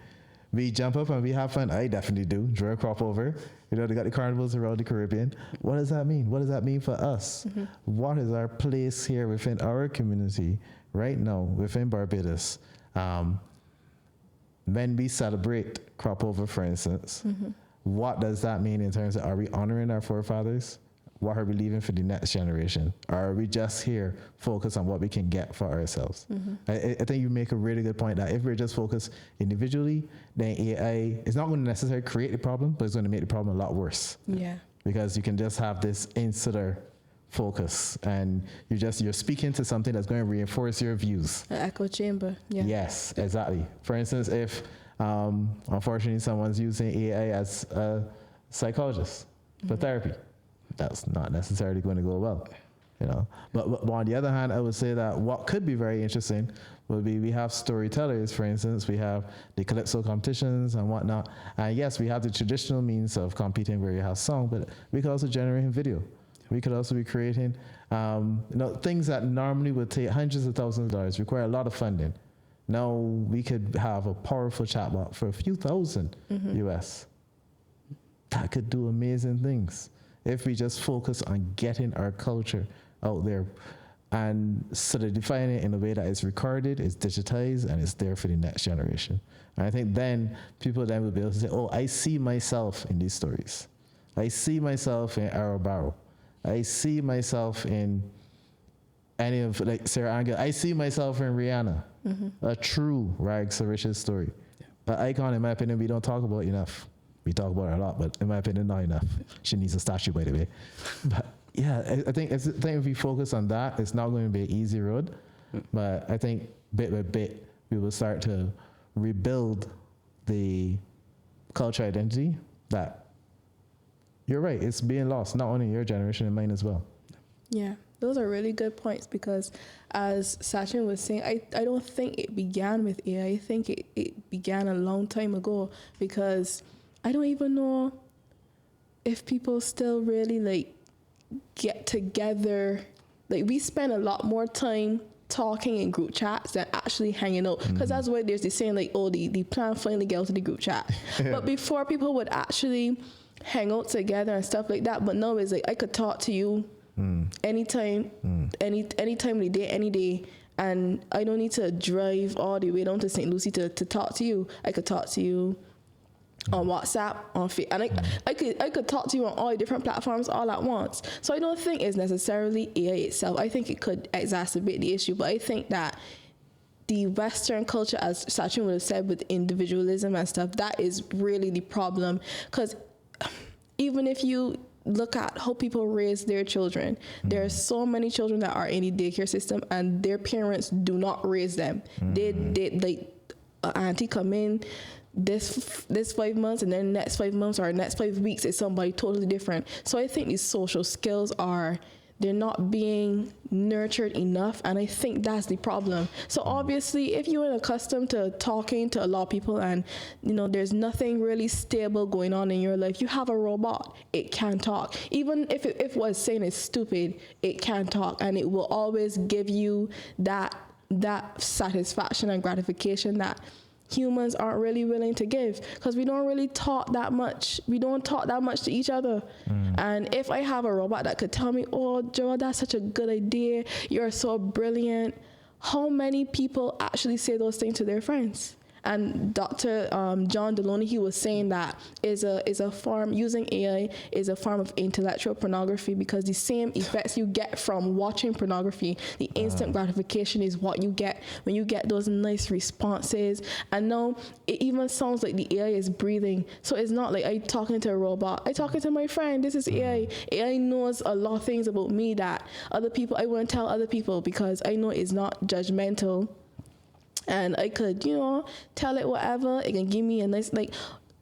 We jump up and we have fun. I definitely do. Draw a crop over. You know, they got the carnivals around the Caribbean. What does that mean? What does that mean for us? Mm-hmm. What is our place here within our community right now, within Barbados? When we celebrate crop over, for instance, what does that mean in terms of, are we honoring our forefathers? What are we leaving for the next generation? Or are we just here focused on what we can get for ourselves? I think you make a really good point that if we're just focused individually, then AI is not going to necessarily create the problem, but it's going to make the problem a lot worse. Yeah. Because you can just have this insular focus and you're speaking to something that's going to reinforce your views. An echo chamber. Yeah. Yes, exactly. For instance, if unfortunately someone's using AI as a psychologist for therapy, that's not necessarily going to go well, you know. But on the other hand, I would say that what could be very interesting would be we have storytellers, for instance, we have the calypso competitions and whatnot. And yes, we have the traditional means of competing where you have song, but we could also generate video. We could also be creating, things that normally would take hundreds of thousands of dollars, require a lot of funding. Now we could have a powerful chatbot for a few thousand US. That could do amazing things if we just focus on getting our culture out there and solidifying it in a way that it's recorded, it's digitized, and it's there for the next generation. And I think then people then will be able to say, oh, I see myself in these stories. I see myself in Arrow Barrow. I see myself in any of, like Sarah Angel. I see myself in Rihanna, a true Rags to Riches story. An icon, in my opinion, we don't talk about enough. We talk about her a lot, but in my opinion, not enough. She needs a statue, by the way. But yeah, I think if we focus on that, it's not going to be an easy road. But I think bit by bit, we will start to rebuild the cultural identity that, you're right, it's being lost, not only in your generation, and mine as well. Yeah, those are really good points because as Sachin was saying, I don't think it began with AI. I think it began a long time ago because I don't even know if people still really get together. Like we spend a lot more time talking in group chats than actually hanging out. Because that's why there's this saying the plan finally get out to the group chat. But before people would actually hang out together and stuff like that. But now it's like I could talk to you anytime, any time of the day, any day. And I don't need to drive all the way down to St. Lucie to talk to you. I could talk to you on WhatsApp, on Facebook, and I could talk to you on all the different platforms all at once. So I don't think it's necessarily AI itself. I think it could exacerbate the issue, but I think that the Western culture, as Sachin would have said, with individualism and stuff, that is really the problem. Because even if you look at how people raise their children, there are so many children that are in the daycare system and their parents do not raise them. They like auntie come in this 5 months and then next 5 months or next 5 weeks is somebody totally different. So I think these social skills they're not being nurtured enough, and I think that's the problem. So obviously if you're accustomed to talking to a lot of people and there's nothing really stable going on in your life, you have a robot, it can talk. Even if what's saying is stupid, it can talk, and it will always give you that satisfaction and gratification that humans aren't really willing to give, because we don't really talk that much. We don't talk that much to each other. And if I have a robot that could tell me, oh, Joel, that's such a good idea, you're so brilliant, how many people actually say those things to their friends? And Dr. John Deloney, he was saying that using AI is a form of intellectual pornography, because the same effects you get from watching pornography, the instant gratification is what you get when you get those nice responses. And now it even sounds like the AI is breathing. So it's not like I talking to a robot, I talking to my friend. This is AI. AI knows a lot of things about me that other people, I wouldn't tell other people, because I know it's not judgmental. And I could, tell it whatever. It can give me a nice,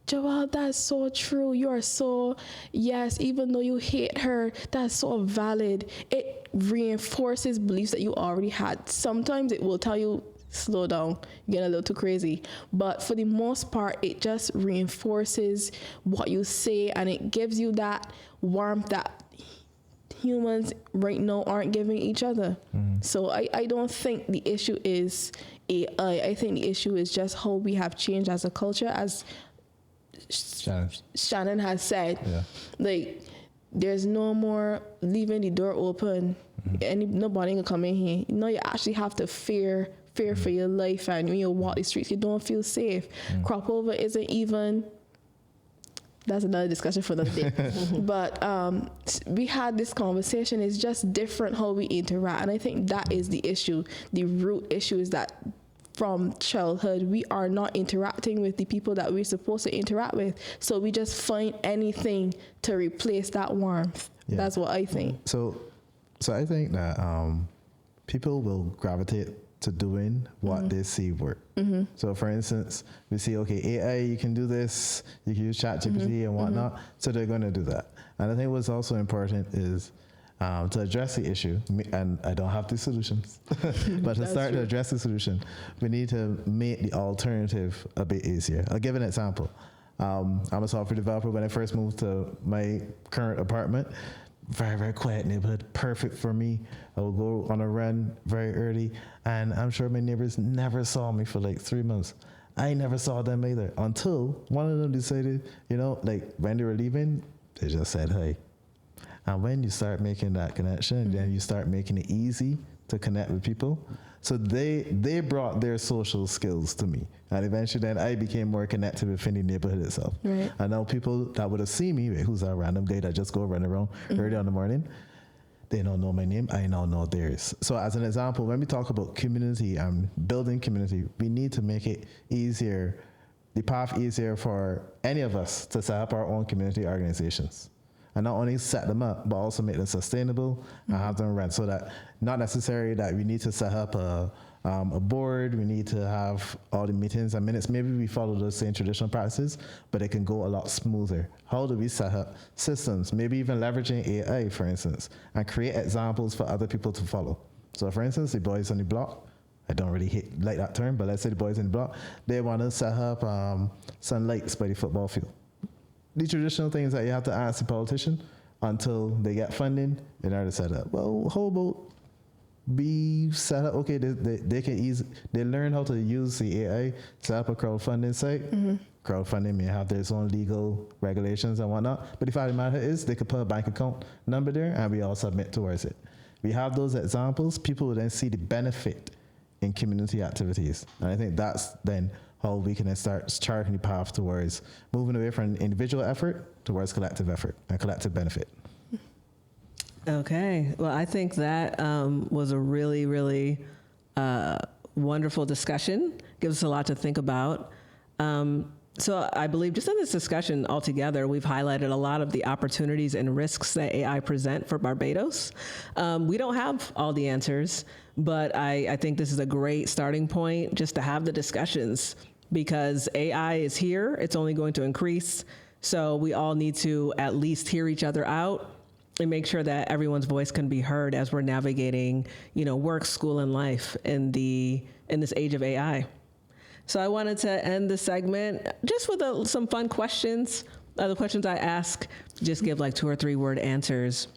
Joelle, that's so true. You are so, yes, even though you hate her, that's so valid. It reinforces beliefs that you already had. Sometimes it will tell you, slow down, you're getting a little too crazy. But for the most part, it just reinforces what you say, and it gives you that warmth that humans right now aren't giving each other. So I don't think the issue is AI. I think the issue is just how we have changed as a culture, as Shannon has said. Yeah. Like, there's no more leaving the door open. Nobody can come in here. You know, you actually have to fear for your life, and when you walk the streets, you don't feel safe. Crop over isn't even. That's another discussion for another day. But we had this conversation. It's just different how we interact, and I think that is the issue. The root issue is that from childhood, we are not interacting with the people that we're supposed to interact with. So we just find anything to replace that warmth. Yeah. That's what I think. So I think that people will gravitate to doing what they see work. So for instance, we see, okay, AI, you can do this, you can use ChatGPT and whatnot, so they're going to do that. And I think what's also important is to address the issue, and I don't have the solutions, but to start to address the solution, we need to make the alternative a bit easier. I'll give an example. I'm a software developer. When I first moved to my current apartment, very, very quiet neighborhood, perfect for me. I would go on a run very early, and I'm sure my neighbors never saw me for like 3 months. I never saw them either until one of them decided, you know, like when they were leaving, they just said, hey. And when you start making that connection, then you start making it easy to connect with people. So they brought their social skills to me. And eventually then I became more connected within the neighborhood itself. Right. And now people that would have seen me, who's that random guy that just go run around early in the morning, they don't know my name, I now know theirs. So as an example, when we talk about community and building community, we need to make it easier, the path easier for any of us to set up our own community organizations. And not only set them up, but also make them sustainable and have them run, so that not necessarily that we need to set up a board, we need to have all the meetings and minutes. Maybe we follow those same traditional practices, but it can go a lot smoother. How do we set up systems? Maybe even leveraging AI, for instance, and create examples for other people to follow. So for instance, the boys on the block, I don't really like that term, but let's say the boys on the block, they want to set up some lights by the football field. The traditional things that you have to ask the politician until they get funding in order to set up. Well, how about be set up? Okay, they learn how to use the AI, set up a crowdfunding site. Crowdfunding may have their own legal regulations and whatnot, but the fact of the matter is they could put a bank account number there and we all submit towards it. We have those examples, people will then see the benefit in community activities. And I think that's then how we can start charting the path towards moving away from individual effort towards collective effort and collective benefit. Okay. Well, I think that was a really, really wonderful discussion. Gives us a lot to think about. So I believe just in this discussion altogether, we've highlighted a lot of the opportunities and risks that AI present for Barbados. We don't have all the answers, but I think this is a great starting point just to have the discussions, because AI is here. It's only going to increase. So we all need to at least hear each other out and make sure that everyone's voice can be heard as we're navigating, work, school, and life in this age of AI. So I wanted to end the segment just with some fun questions. The questions I ask, just give like 2 or 3 word answers.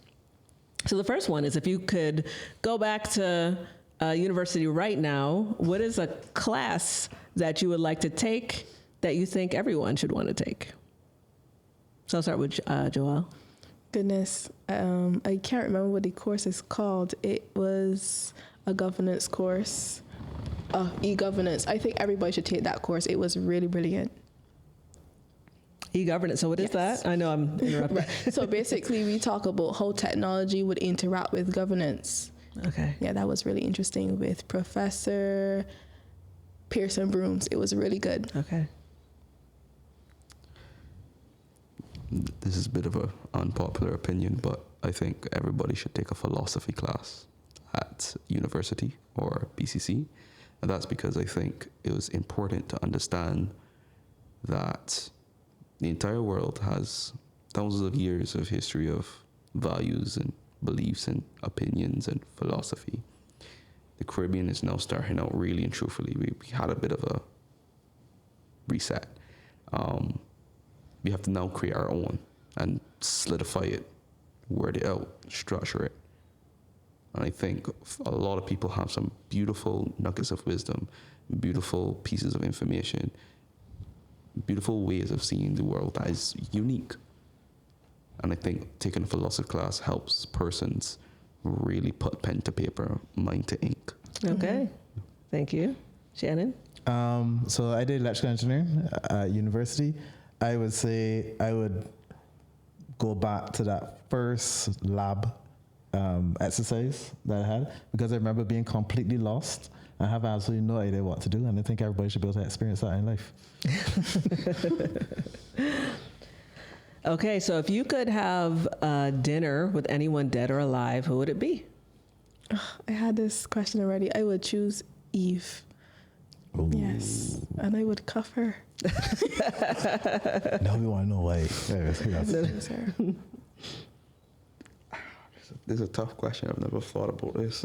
So the first one is, if you could go back to university right now, what is a class that you would like to take that you think everyone should want to take? So I'll start with Joelle. Goodness, I can't remember what the course is called. It was a governance course. E-governance. I think everybody should take that course. It was really brilliant. E-governance. So what is that? I know I'm interrupting. Right. So basically, we talk about how technology would interact with governance. Okay. Yeah, that was really interesting with Professor Pearson Brooms. It was really good. Okay. This is a bit of an unpopular opinion, but I think everybody should take a philosophy class at university or BCC. And that's because I think it was important to understand that The entire world has thousands of years of history of values and beliefs and opinions and philosophy. The Caribbean is now starting out really and truthfully. We had a bit of a reset. We have to now create our own and solidify it, word it out, structure it. And I think a lot of people have some beautiful nuggets of wisdom, beautiful pieces of information, beautiful ways of seeing the world that is unique. And I think taking a philosophy class helps persons really put pen to paper, mind to ink. Okay. Thank you. Shannon? So I did electrical engineering at university. I would say I would go back to that first lab exercise that I had, because I remember being completely lost. I have absolutely no idea what to do, and I think everybody should be able to experience that in life. Okay, so if you could have dinner with anyone dead or alive, who would it be? I had this question already. I would choose Eve. Ooh. Yes, and I would cuff her. Now we want to know why. Choose her. This is a tough question. I've never thought about this.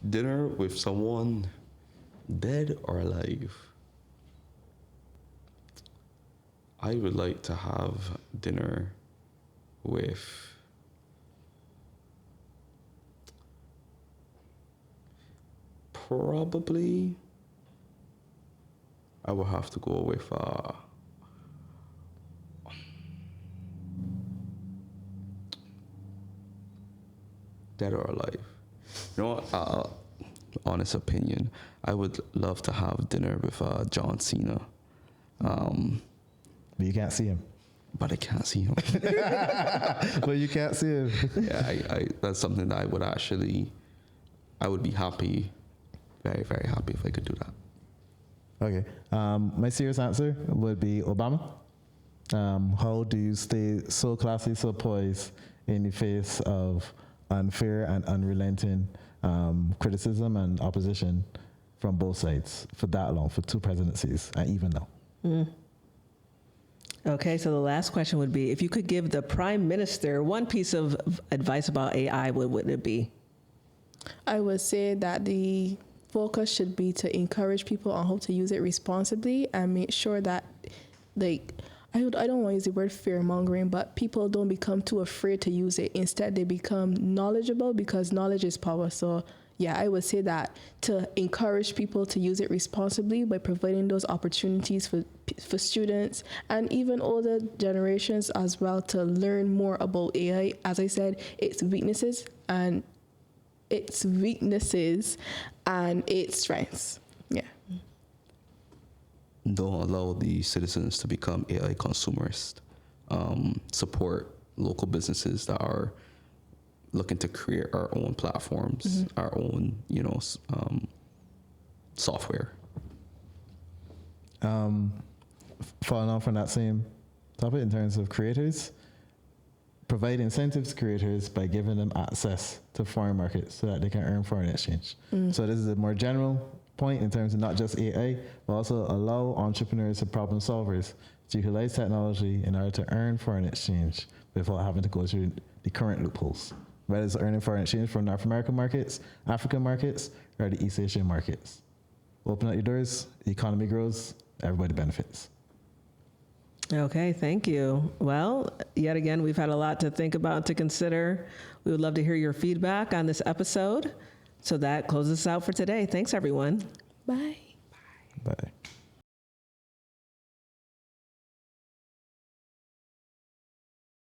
Dinner with someone dead or alive? I would like to have dinner with probably, I would have to go with dead or alive. You know what? Honest opinion, I would love to have dinner with John Cena. But you can't see him. But I can't see him. But you can't see him. Yeah, I that's something that I would be happy, very, very happy if I could do that. Okay. My serious answer would be Obama. How do you stay so classy, so poised in the face of unfair and unrelenting criticism and opposition from both sides for that long, for 2 presidencies, and even now? Okay, so the last question would be, if you could give the Prime Minister one piece of advice about AI, what would it be? I would say that the focus should be to encourage people on how to use it responsibly and make sure that, like, I don't want to use the word fear mongering, but people don't become too afraid to use it. Instead, they become knowledgeable, because knowledge is power. So yeah, I would say that to encourage people to use it responsibly by providing those opportunities for students and even older generations as well to learn more about AI. As I said, its weaknesses and its strengths. Yeah. Don't allow the citizens to become AI consumerist. Support local businesses that are looking to create our own platforms, our own, software. Following on from that same topic, in terms of creators, provide incentives to creators by giving them access to foreign markets so that they can earn foreign exchange. So this is a more general point in terms of not just AI, but also allow entrepreneurs and problem solvers to utilize technology in order to earn foreign exchange without having to go through the current loopholes, whether it's earning foreign exchange from North American markets, African markets, or the East Asian markets. Open up your doors, the economy grows, everybody benefits. Okay, thank you. Well, yet again, we've had a lot to think about, to consider. We would love to hear your feedback on this episode. So that closes us out for today. Thanks, everyone. Bye. Bye.